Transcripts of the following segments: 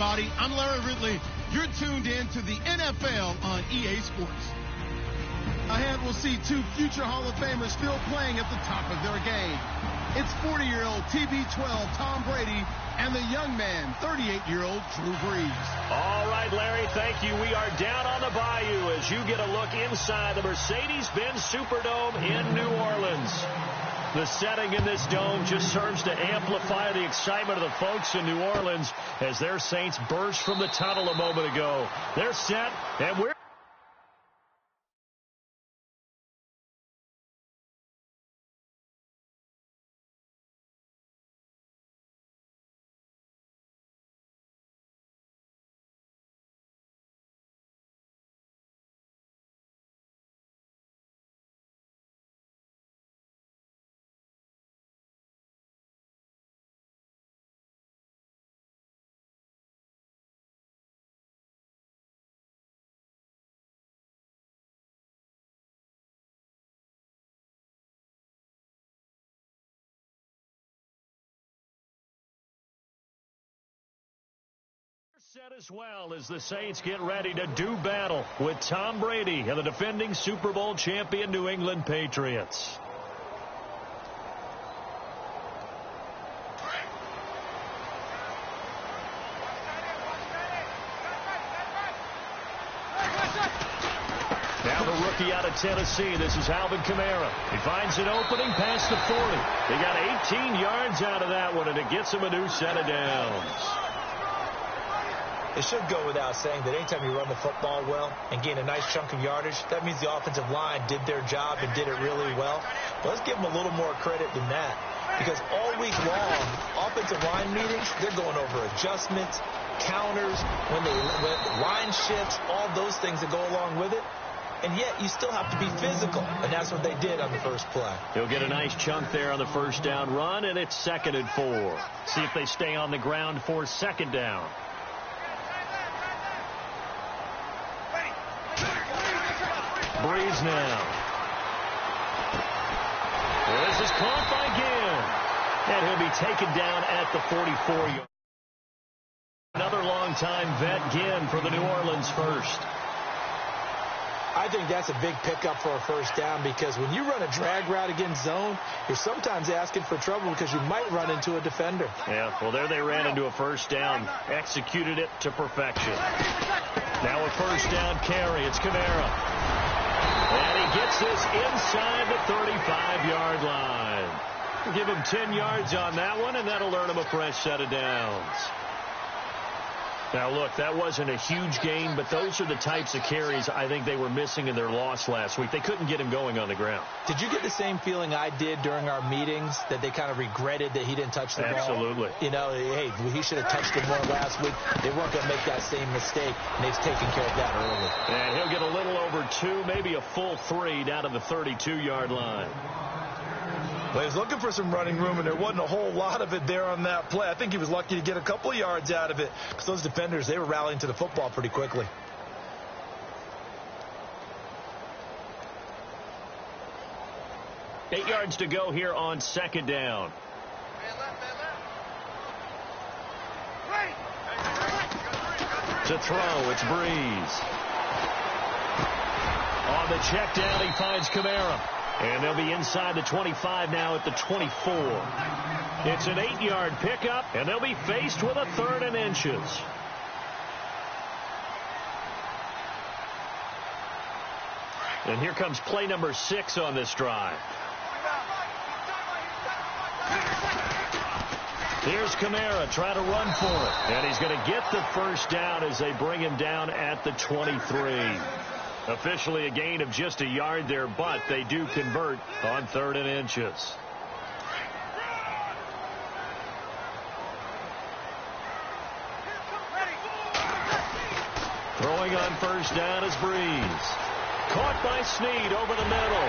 everybody. I'm Larry Ridley. You're tuned in to the NFL on EA Sports. Ahead, we'll see two future Hall of Famers still playing at the top of their game. It's 40-year-old TB12 Tom Brady and the young man, 38-year-old Drew Brees. All right, Larry, thank you. We are down on the bayou as you get a look inside the Mercedes-Benz Superdome in New Orleans. The setting in this dome just serves to amplify the excitement of the folks in New Orleans as their Saints burst from the tunnel a moment ago. They're set, and we're set as well as the Saints get ready to do battle with Tom Brady and the defending Super Bowl champion New England Patriots. Now the rookie out of Tennessee. This is Alvin Kamara. He finds an opening past the 40. They got 18 yards out of that one, and it gets him a new set of downs. It should go without saying that anytime you run the football well and gain a nice chunk of yardage, that means the offensive line did their job and did it really well. But let's give them a little more credit than that, because all week long, offensive line meetings, they're going over adjustments, counters, when line shifts, all those things that go along with it. And yet you still have to be physical, and that's what they did on the first play. He'll get a nice chunk there on the first down run, and it's 2nd and 4. See if they stay on the ground for 2nd down. Breeze now. This is caught by Ginn. And he'll be taken down at the 44-yard. Another long-time vet, Ginn, for the New Orleans first. I think that's a big pickup for a first down, because when you run a drag route against zone, you're sometimes asking for trouble because you might run into a defender. Yeah, well, there they ran into a first down. Executed it to perfection. Now a first down carry. It's Kamara. And he gets this inside the 35-yard line. Give him 10 yards on that one, and that'll earn him a fresh set of downs. Now, look, that wasn't a huge gain, but those are the types of carries I think they were missing in their loss last week. They couldn't get him going on the ground. Did you get the same feeling I did during our meetings, that they kind of regretted that he didn't touch the ball? Absolutely. You know, hey, he should have touched it more last week. They weren't going to make that same mistake, and they've taken care of that early. And he'll get a little over 2, maybe a full 3 down to the 32-yard line. Well, he was looking for some running room, and there wasn't a whole lot of it there on that play. I think he was lucky to get a couple of yards out of it, because those defenders, they were rallying to the football pretty quickly. Eight yards to go here on 2nd down. To throw, it's Breeze. On the check down, he finds Kamara. And they'll be inside the 25 now at the 24. It's an 8-yard pickup, and they'll be faced with a 3rd and inches. And here comes play number 6 on this drive. Here's Kamara trying to run for it. And he's going to get the first down as they bring him down at the 23. Officially a gain of just a yard there, but they do convert on 3rd and inches. Throwing on first down is Breeze. Caught by Snead over the middle.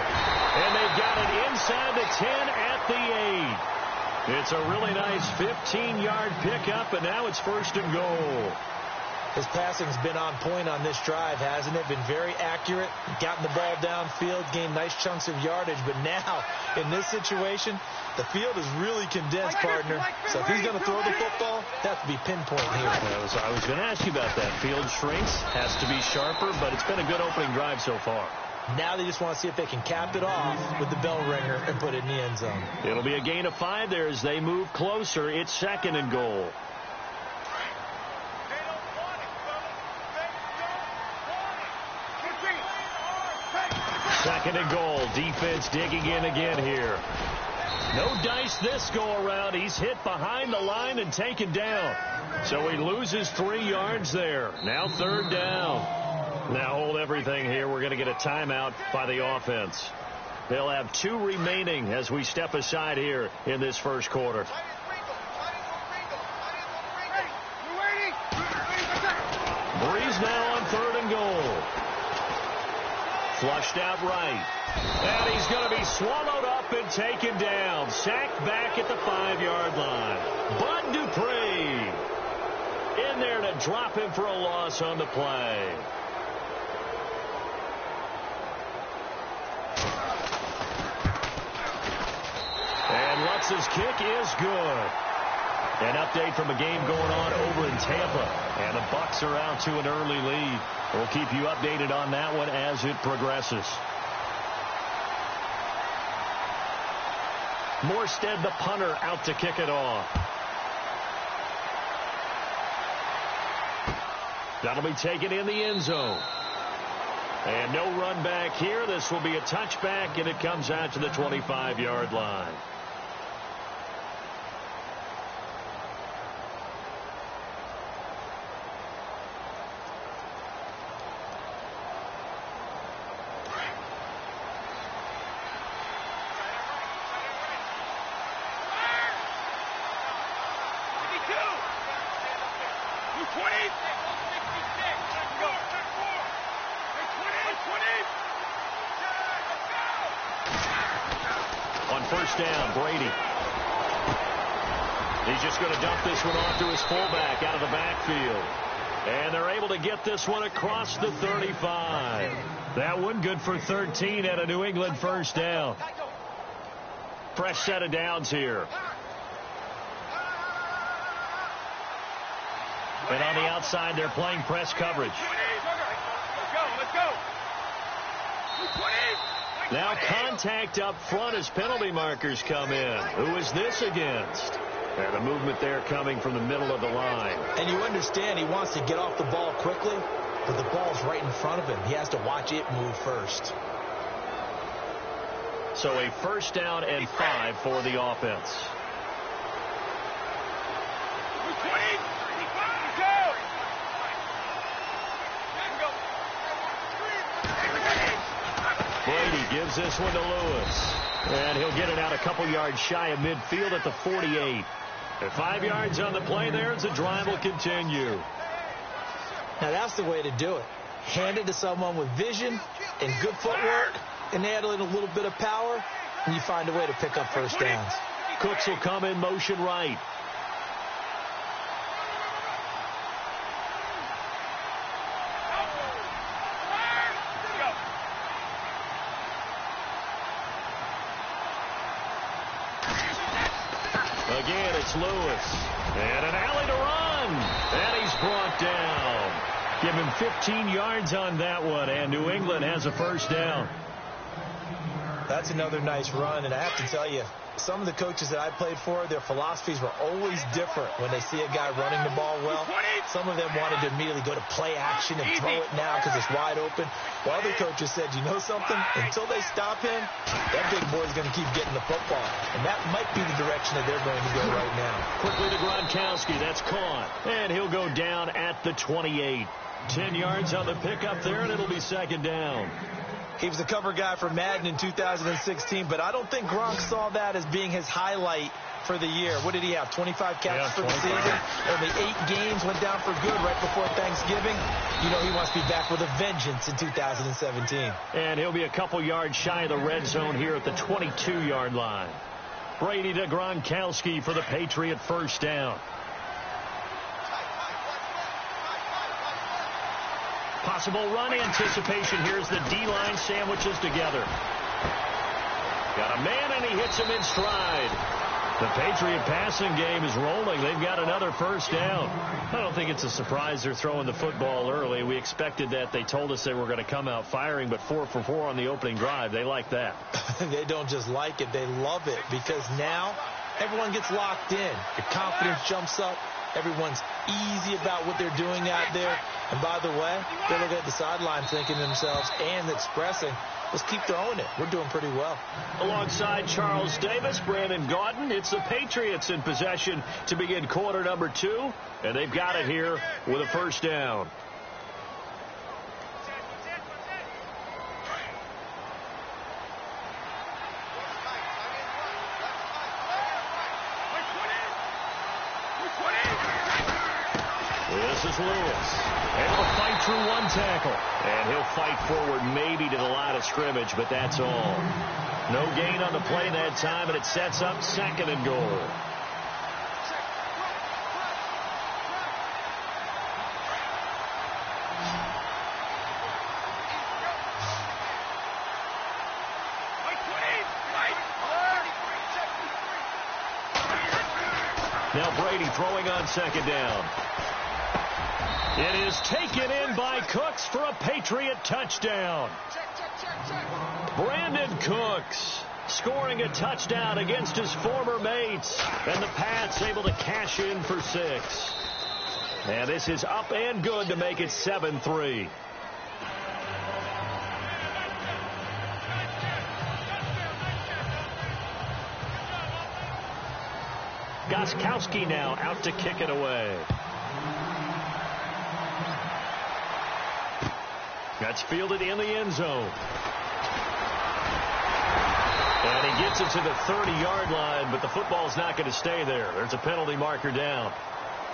And they've got it inside the 10 at the 8. It's a really nice 15-yard pickup, and now it's 1st and goal. His passing's been on point on this drive, hasn't it? Been very accurate, gotten the ball downfield, gained nice chunks of yardage. But now, in this situation, the field is really condensed, partner. So if he's going to throw the football, that to be pinpoint here. I was going to ask you about that. Field shrinks, has to be sharper, but it's been a good opening drive so far. Now they just want to see if they can cap it off with the bell ringer and put it in the end zone. It'll be a gain of 5 there as they move closer. It's 2nd and goal. Second and goal. Defense digging in again here. No dice this go around. He's hit behind the line and taken down. So he loses 3 yards there. Now 3rd down. Now hold everything here. We're going to get a timeout by the offense. They'll have 2 remaining as we step aside here in this first quarter. Breeze now on 3rd and goal. Flushed out right. And he's going to be swallowed up and taken down. Sacked back at the 5-yard line. Bud Dupree in there to drop him for a loss on the play. And Lutz's kick is good. An update from a game going on over in Tampa. And the Bucs are out to an early lead. We'll keep you updated on that one as it progresses. Morstead, the punter, out to kick it off. That'll be taken in the end zone. And no run back here. This will be a touchback, and it comes out to the 25-yard line. On first down, Brady. He's just going to dump this one off to his fullback out of the backfield. And they're able to get this one across the 35. That one good for 13 at a New England first down. Fresh set of downs here. And on the outside, they're playing press coverage. Let's go. Now contact up front as penalty markers come in. Who is this against? And the movement there coming from the middle of the line. And you understand he wants to get off the ball quickly, but the ball's right in front of him. He has to watch it move first. So a first down and 5 for the offense. Brady gives this one to Lewis. And he'll get it out a couple yards shy of midfield at the 48. And 5 yards on the play there as the drive will continue. Now that's the way to do it. Hand it to someone with vision and good footwork, and add in a little bit of power, and you find a way to pick up first downs. Cooks will come in motion right. Again, it's Lewis. And an alley to run. And he's brought down. Give him 15 yards on that one, and New England has a first down. That's another nice run, and I have to tell you, some of the coaches that I played for, their philosophies were always different when they see a guy running the ball well. Some of them wanted to immediately go to play action and throw it now because it's wide open. While other coaches said, you know something? Until they stop him, that big boy's going to keep getting the football. And that might be the direction that they're going to go right now. Quickly to Gronkowski. That's caught. And he'll go down at the 28. 10 yards on the pickup there, and it'll be second down. He was a cover guy for Madden in 2016, but I don't think Gronk saw that as being his highlight for the year. What did he have, 25 catches for the season? Only 8 games, went down for good right before Thanksgiving. You know he wants to be back with a vengeance in 2017. And he'll be a couple yards shy of the red zone here at the 22-yard line. Brady to Gronkowski for the Patriot first down. Possible run anticipation. Here's the D-line sandwiches together. Got a man, and he hits him in stride. The Patriot passing game is rolling. They've got another first down. I don't think it's a surprise they're throwing the football early. We expected that. They told us they were going to come out firing, but 4 for 4 on the opening drive. They like that. They don't just like it. They love it because now everyone gets locked in. Your confidence jumps up. Everyone's easy about what they're doing out there. And by the way, they're looking at the sideline thinking to themselves and expressing, let's keep throwing it. We're doing pretty well. Alongside Charles Davis, Brandon Gaudin, it's the Patriots in possession to begin quarter number 2. And they've got it here with a first down. This is Lewis. Able to fight through one tackle. And he'll fight forward maybe to the line of scrimmage, but that's all. No gain on the play that time, and it sets up 2nd and goal. Now Brady throwing on 2nd down. It is taken in by Cooks for a Patriot touchdown. Brandon Cooks scoring a touchdown against his former mates. And the Pats able to cash in for 6. And this is up and good to make it 7-3. Gostkowski now out to kick it away. That's fielded in the end zone. And he gets it to the 30-yard line, but the football's not going to stay there. There's a penalty marker down.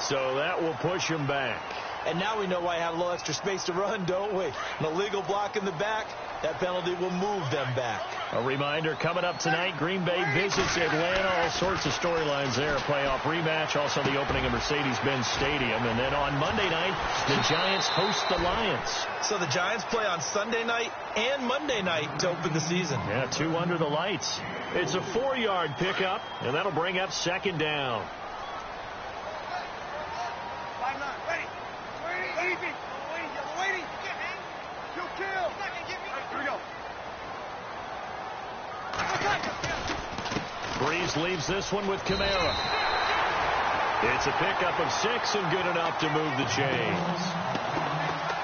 So that will push him back. And now we know why he had a little extra space to run, don't we? An illegal block in the back. That penalty will move them back. A reminder, coming up tonight, Green Bay visits Atlanta. All sorts of storylines there. A playoff rematch, also the opening of Mercedes-Benz Stadium. And then on Monday night, the Giants host the Lions. So the Giants play on Sunday night and Monday night to open the season. Yeah, 2 under the lights. It's a 4-yard pickup, and that'll bring up 2nd down. Breeze leaves this one with Kamara. It's a pickup of 6 and good enough to move the chains.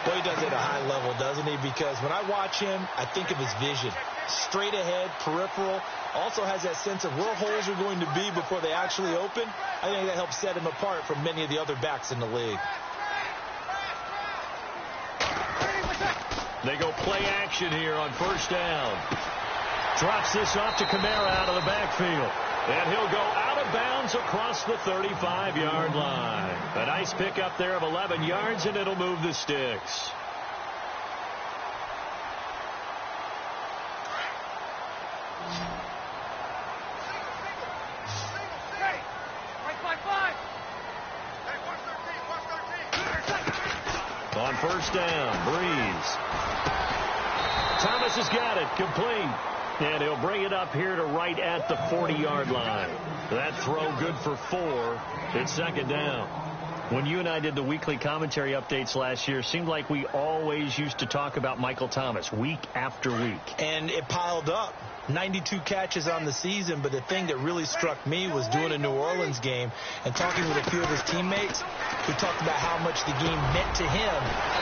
Well, he does it at a high level, doesn't he? Because when I watch him, I think of his vision. Straight ahead, peripheral. Also has that sense of where holes are going to be before they actually open. I think that helps set him apart from many of the other backs in the league. They go play action here on 1st down. Drops this off to Kamara out of the backfield. And he'll go out of bounds across the 35-yard line. A nice pickup there of 11 yards, and it'll move the sticks. On 1st down, Breeze. Thomas has got it, complete. And he'll bring it up here to right at the 40-yard line. That throw good for 4. It's 2nd down. When you and I did the weekly commentary updates last year, it seemed like we always used to talk about Michael Thomas week after week. And it piled up. 92 catches on the season, but the thing that really struck me was doing a New Orleans game and talking with a few of his teammates who talked about how much the game meant to him.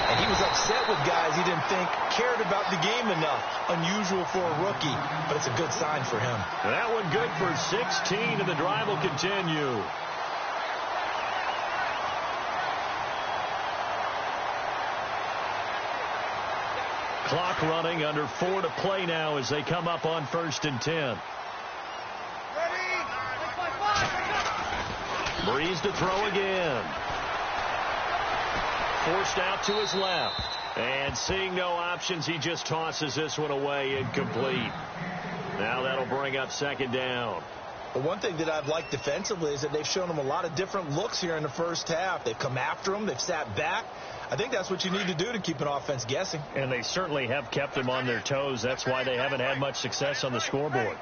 And he was upset with guys he didn't think cared about the game enough. Unusual for a rookie, but it's a good sign for him. That one good for 16, and the drive will continue. Clock running, under 4 to play now as they come up on 1st and 10. Breeze to throw again. Forced out to his left. And seeing no options, he just tosses this one away, incomplete. Now that'll bring up 2nd down. But one thing that I've liked defensively is that they've shown him a lot of different looks here in the first half. They've come after him. They've sat back. I think that's what you need to do to keep an offense guessing. And they certainly have kept them on their toes. That's why they haven't had much success on the scoreboard.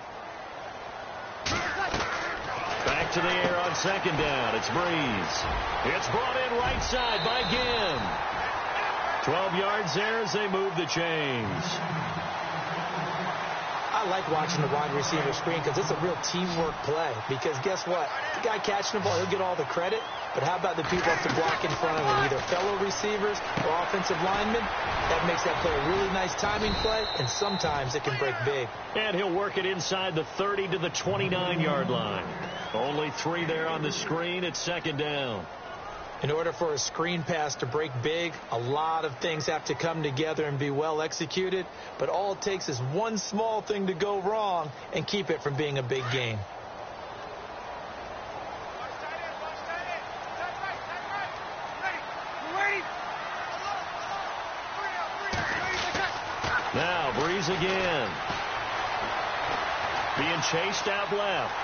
Back to the air on second down. It's Breeze. It's brought in right side by Ginn. 12 yards there as they move the chains. I like watching the wide receiver screen because it's a real teamwork play. Because guess what? The guy catching the ball, he'll get all the credit. But how about the people up to block in front of him, either fellow receivers or offensive linemen? That makes that play a really nice timing play, and sometimes it can break big. And he'll work it inside the 30 to the 29-yard line. Only 3 there on the screen. It's second down. In order for a screen pass to break big, a lot of things have to come together and be well executed. But all it takes is one small thing to go wrong and keep it from being a big game. Now Breeze again. Being chased out left.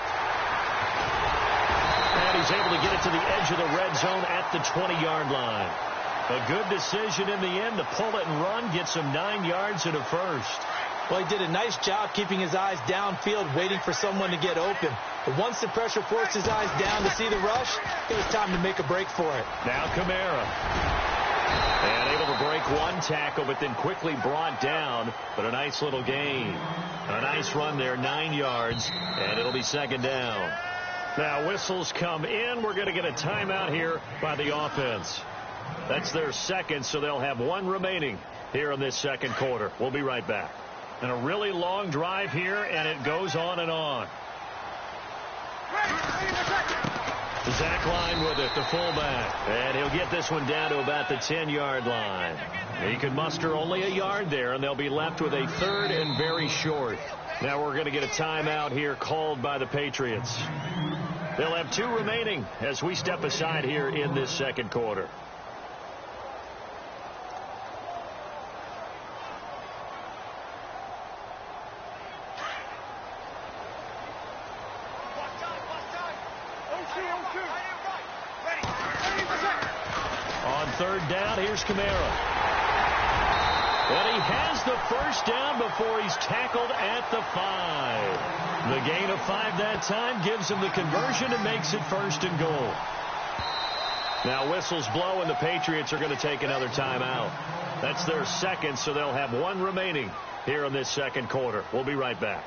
And he's able to get it to the edge of the red zone at the 20-yard line. A good decision in the end to pull it and run, get some 9 yards and a first. Well, he did a nice job keeping his eyes downfield, waiting for someone to get open. But once the pressure forced his eyes down to see the rush, it was time to make a break for it. Now Kamara. And able to break one tackle, but then quickly brought down. But a nice little gain. A nice run there, 9 yards, and it'll be second down. Now whistles come in. We're going to get a timeout here by the offense. That's their second, so they'll have 1 remaining here in this second quarter. We'll be right back. And a really long drive here, and it goes on and on. Zach Line with it, the fullback. And he'll get this one down to about the 10-yard line. He can muster only a yard there, and they'll be left with a third and very short. Now we're going to get a timeout here called by the Patriots. They'll have 2 remaining as we step aside here in this second quarter. On third down, here's Kamara. And he has the first down before he's tackled at the 5. The gain of 5 that time gives him the conversion and makes it first and goal. Now whistles blow, and the Patriots are going to take another timeout. That's their second, so they'll have 1 remaining here in this second quarter. We'll be right back.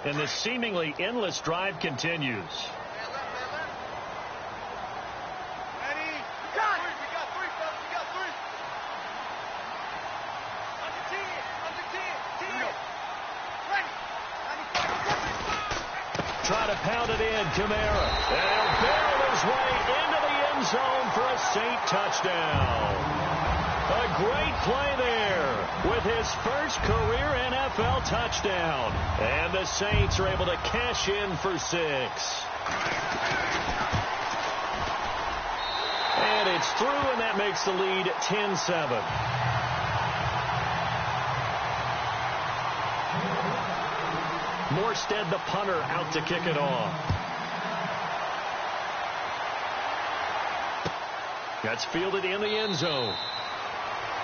And the seemingly endless drive continues. Try to pound it in, Kamara. And he'll barrel his way into the end zone for a Saint touchdown. A great play there with his first career NFL touchdown. And the Saints are able to cash in for 6. And it's through, and that makes the lead 10-7. Morstead, the punter, out to kick it off. That's fielded in the end zone.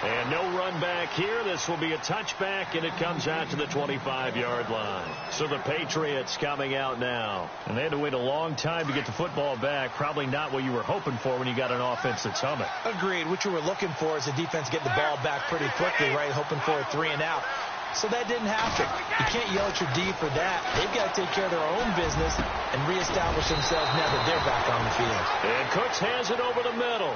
And no run back here. This will be a touchback, and it comes out to the 25-yard line. So the Patriots coming out now. And they had to wait a long time to get the football back. Probably not what you were hoping for when you got an offense that's humming. Agreed. What you were looking for is the defense get the ball back pretty quickly, right? Hoping for a 3 and out. So that didn't happen. You can't yell at your D for that. They've got to take care of their own business and reestablish themselves now that they're back on the field. And Cooks has it over the middle.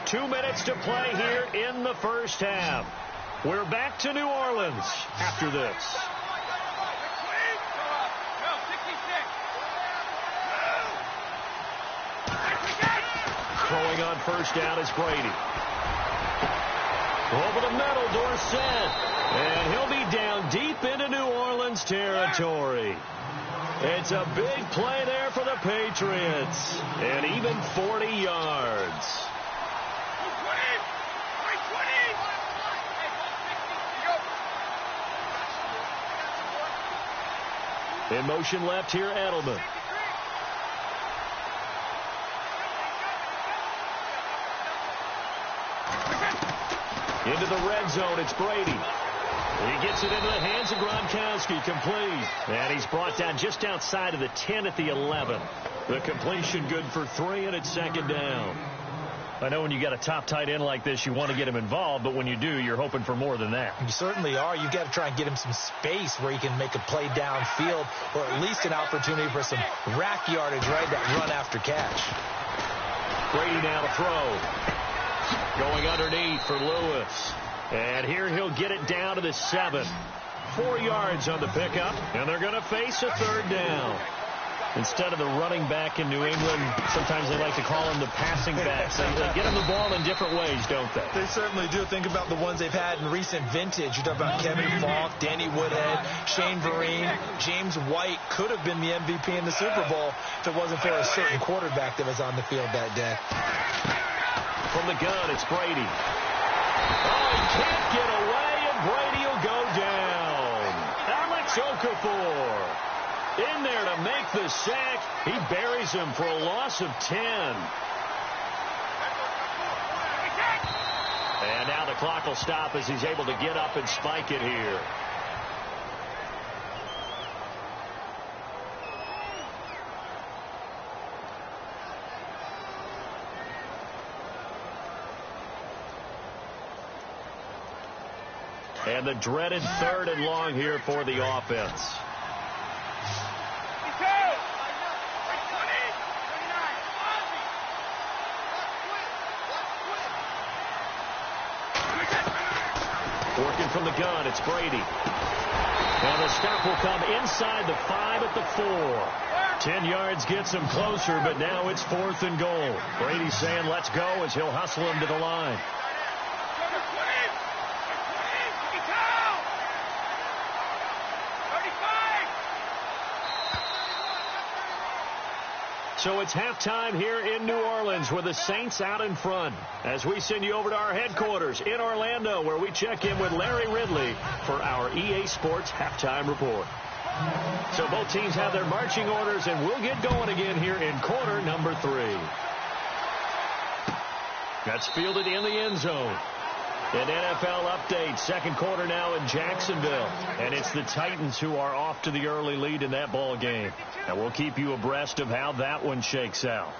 2 minutes to play here in the first half. We're back to New Orleans after this. Throwing on first down is Brady. Over the middle, Dorsett. And he'll be down deep into New Orleans territory. It's a big play there for the Patriots. And even 40 yards. In motion left here, Edelman. Into the red zone, it's Brady. He gets it into the hands of Gronkowski, complete. And he's brought down just outside of the 10 at the 11. The completion good for 3, and it's second down. I know when you got a top tight end like this, you want to get him involved, but when you do, you're hoping for more than that. You certainly are. You've got to try and get him some space where he can make a play downfield, or at least an opportunity for some rack yardage, right? That run after catch. Brady now to throw. Going underneath for Lewis. And here he'll get it down to the 7. 4 yards on the pickup, and they're going to face a third down. Instead of the running back in New England, sometimes they like to call them the passing backs. They get them the ball in different ways, don't they? They certainly do. Think about the ones they've had in recent vintage. You talk about Kevin Falk, Danny Woodhead, Shane Vereen, James White could have been the MVP in the Super Bowl if it wasn't for a certain quarterback that was on the field that day. From the gun, it's Brady. Oh, he can't get away, and Brady will go down. Alex Okafor in there to make the sack. He buries him for a loss of 10. And now the clock will stop as he's able to get up and spike it here. And the dreaded 3rd and long here for the offense. Working from the gun, it's Brady. And the stop will come inside the 5 at the 4. 10 yards gets him closer, but now it's 4th and goal. Brady's saying let's go as he'll hustle him to the line. So it's halftime here in New Orleans with the Saints out in front as we send you over to our headquarters in Orlando where we check in with Larry Ridley for our EA Sports Halftime Report. So both teams have their marching orders, and we'll get going again here in quarter number 3. That's fielded in the end zone. An NFL update, second quarter now in Jacksonville. And it's the Titans who are off to the early lead in that ball game. And we'll keep you abreast of how that one shakes out.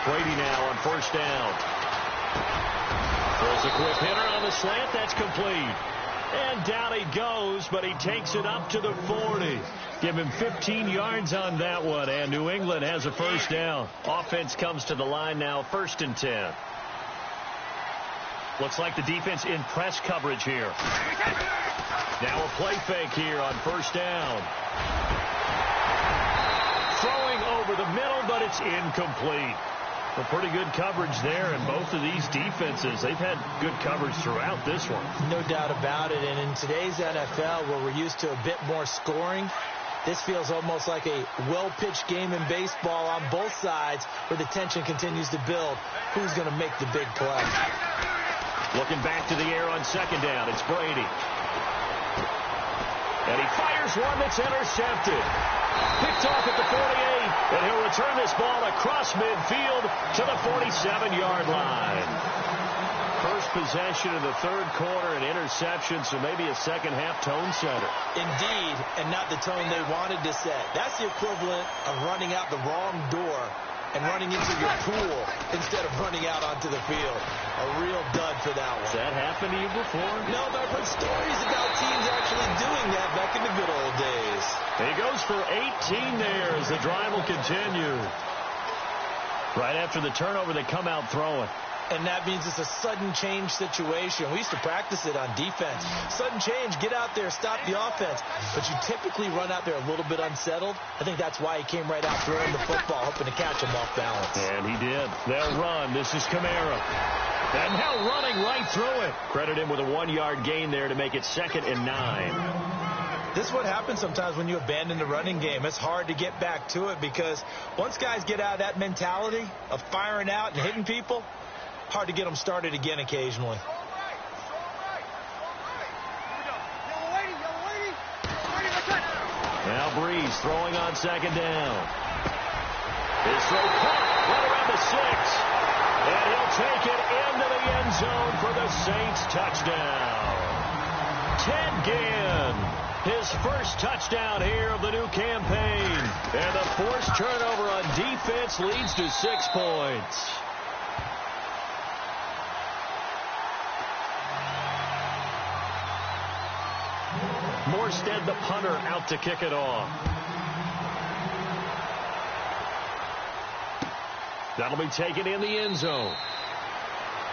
Brady now on first down. Throws a quick hitter on the slant. That's complete. And down he goes, but he takes it up to the 40. Give him 15 yards on that one, and New England has a first down. Offense comes to the line now, 1st and 10. Looks like the defense in press coverage here. Now a play fake here on first down. Throwing over the middle, but it's incomplete. Well, pretty good coverage there, and both of these defenses, they've had good coverage throughout this one. No doubt about it, and in today's NFL, where we're used to a bit more scoring, this feels almost like a well-pitched game in baseball on both sides where the tension continues to build. Who's going to make the big play? Looking back to the air on second down, it's Brady. And he fires one that's intercepted. Picked off at the 48, and he'll return this ball across midfield to the 47-yard line. First possession of the third quarter, an interception, so maybe a second-half tone setter. Indeed, and not the tone they wanted to set. That's the equivalent of running out the wrong door and running into your pool instead of running out onto the field. A real dud for that one. Has that happened to you before? No, but I've heard stories about teams actually doing that back in the good old days. He goes for 18 there as the drive will continue. Right after the turnover, they come out throwing. And that means it's a sudden change situation. We used to practice it on defense. Sudden change, get out there, stop the offense. But you typically run out there a little bit unsettled. I think that's why he came right out throwing the football, hoping to catch him off balance. And he did. They'll run. This is Kamara. And now running right through it. Credit him with a 1-yard gain there to make it 2nd and 9. This is what happens sometimes when you abandon the running game. It's hard to get back to it because once guys get out of that mentality of firing out and hitting people, hard to get them started again occasionally. Now Breeze throwing on second down. His throw caught right around the 6. And he'll take it into the end zone for the Saints touchdown. Ted Ginn, his first touchdown here of the new campaign. And the forced turnover on defense leads to 6 points. Morstead, the punter, out to kick it off. That'll be taken in the end zone.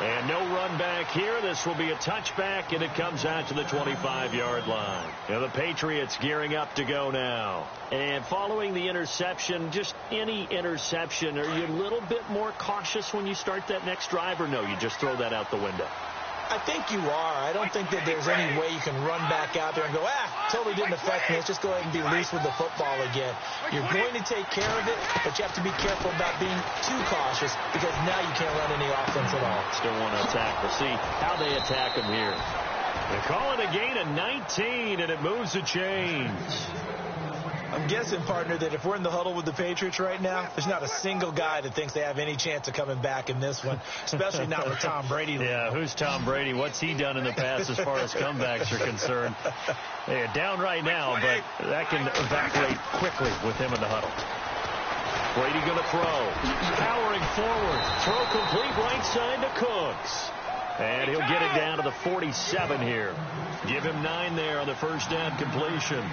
And no run back here. This will be a touchback, and it comes out to the 25-yard line. And the Patriots gearing up to go now. And following the interception, just any interception, are you a little bit more cautious when you start that next drive, or no, you just throw that out the window? I think you are. I don't think that there's any way you can run back out there and go, totally didn't affect me. Let's just go ahead and be loose with the football again. You're going to take care of it, but you have to be careful about being too cautious because now you can't run any offense at all. Still want to attack. We'll see how they attack them here. They call it a gain of 19, and it moves the chains. I'm guessing, partner, that if we're in the huddle with the Patriots right now, there's not a single guy that thinks they have any chance of coming back in this one, especially not with Tom Brady. Yeah, who's Tom Brady? What's he done in the past as far as comebacks are concerned? They're down right now, but that can evaporate quickly with him in the huddle. Brady going to throw. Powering forward. Throw complete right side to Cooks. And he'll get it down to the 47 here. Give him 9 there on the first down completion.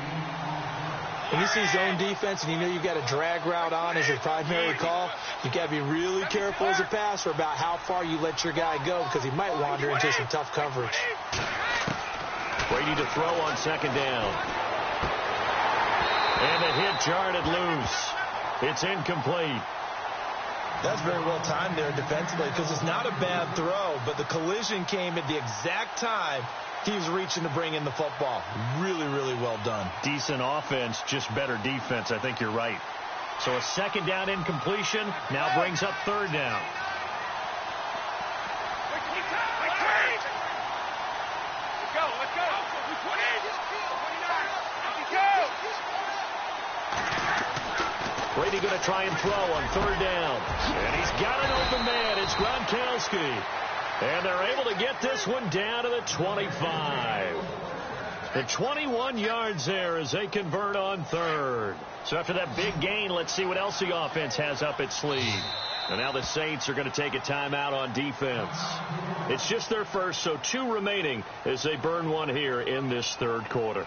When you see zone defense and you know you've got a drag route on as your primary call, you've got to be really careful as a passer about how far you let your guy go because he might wander into some tough coverage. Brady to throw on second down. And the hit jarred it loose. It's incomplete. That's very well timed there defensively because it's not a bad throw, but the collision came at the exact time he was reaching to bring in the football. Really, really well done. Decent offense, just better defense. I think you're right. So a second down incompletion now brings up third down. Let's go. Brady going to try and throw on third down. And he's got an open man. It's Gronkowski. And they're able to get this one down to the 25. The 21 yards there as they convert on third. So after that big gain, let's see what else the offense has up its sleeve. And now the Saints are going to take a timeout on defense. It's just their first, so 2 remaining as they burn one here in this third quarter.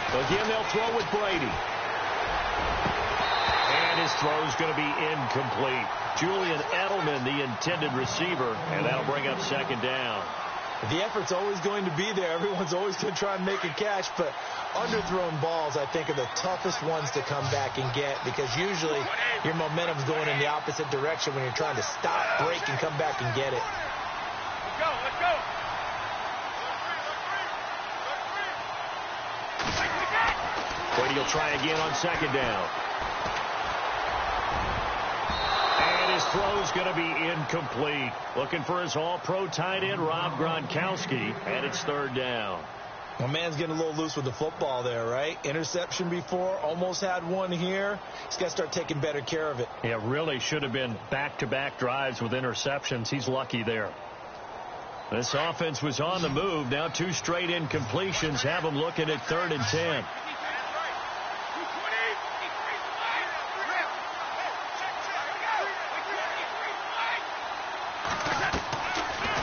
Again, they'll throw with Brady. And his throw's going to be incomplete. Julian Edelman, the intended receiver, and that'll bring up second down. The effort's always going to be there. Everyone's always going to try and make a catch, but underthrown balls, I think, are the toughest ones to come back and get because usually your momentum's going in the opposite direction when you're trying to stop, break, and come back and get it. Let's go. Brady will try again on second down. And his throw's going to be incomplete. Looking for his all-pro tight end, Rob Gronkowski, and it's third down. My man's getting a little loose with the football there, right? Interception before, almost had one here. He's got to start taking better care of it. Yeah, really should have been back-to-back drives with interceptions. He's lucky there. This offense was on the move. Now 2 straight incompletions have them looking at 3rd and 10.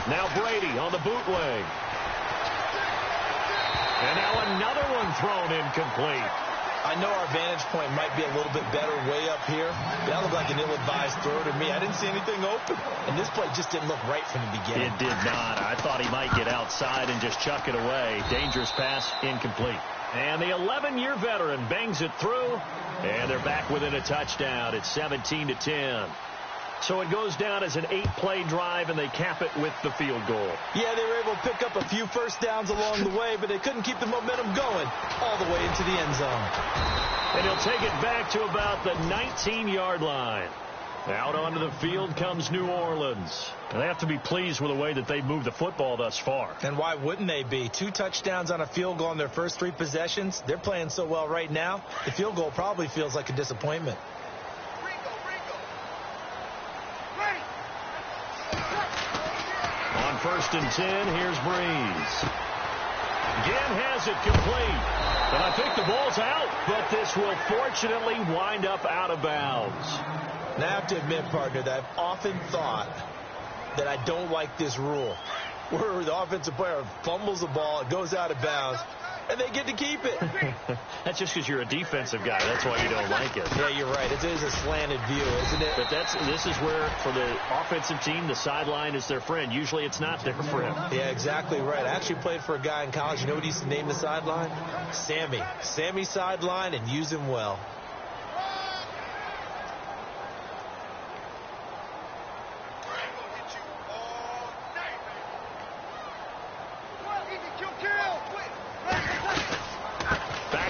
Now Brady on the bootleg. And now another one thrown incomplete. I know our vantage point might be a little bit better way up here. That looked like an ill-advised throw to me. I didn't see anything open. And this play just didn't look right from the beginning. It did not. I thought he might get outside and just chuck it away. Dangerous pass, incomplete. And the 11-year veteran bangs it through, and they're back within a touchdown. It's 17-10. So it goes down as an 8-play drive, and they cap it with the field goal. Yeah, they were able to pick up a few first downs along the way, but they couldn't keep the momentum going all the way into the end zone. And he'll take it back to about the 19-yard line. Out onto the field comes New Orleans. And they have to be pleased with the way that they've moved the football thus far. And why wouldn't they be? 2 touchdowns on a field goal in their first 3 possessions. They're playing so well right now, the field goal probably feels like a disappointment. On 1st and 10, here's Breeze. Again has it complete. And I think the ball's out, but this will fortunately wind up out of bounds. Now, I have to admit, partner, that I've often thought that I don't like this rule, where the offensive player fumbles the ball, it goes out of bounds, and they get to keep it. That's just because you're a defensive guy. That's why you don't like it. Yeah, you're right. It is a slanted view, isn't it? But this is where, for the offensive team, the sideline is their friend. Usually it's not there for him. Yeah, exactly right. I actually played for a guy in college. You know what he used to name the sideline? Sammy. Sammy sideline, and use him well.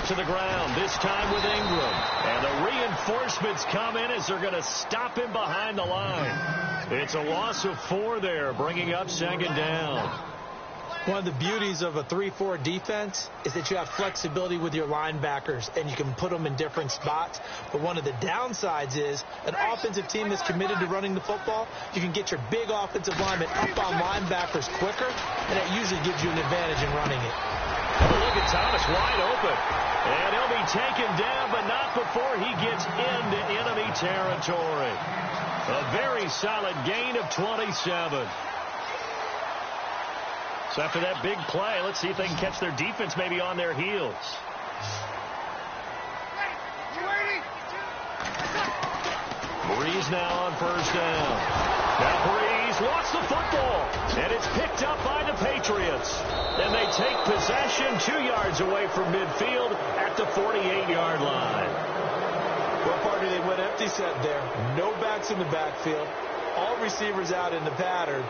To the ground, this time with Ingram. And the reinforcements come in as they're going to stop him behind the line. It's a loss of 4 there, bringing up 2nd down. One of the beauties of a 3-4 defense is that you have flexibility with your linebackers, and you can put them in different spots. But one of the downsides is an offensive team that's committed to running the football, you can get your big offensive linemen up on linebackers quicker, and that usually gives you an advantage in running it. Look at Thomas wide open. And he'll be taken down, but not before he gets into enemy territory. A very solid gain of 27. So after that big play, let's see if they can catch their defense maybe on their heels. Breeze now on 1st down. Now Breeze lost the football, and it's picked up by the Patriots. And they take possession 2 yards away from midfield at the 48-yard line. Well, partner, they went empty set there. No backs in the backfield. All receivers out in the pattern.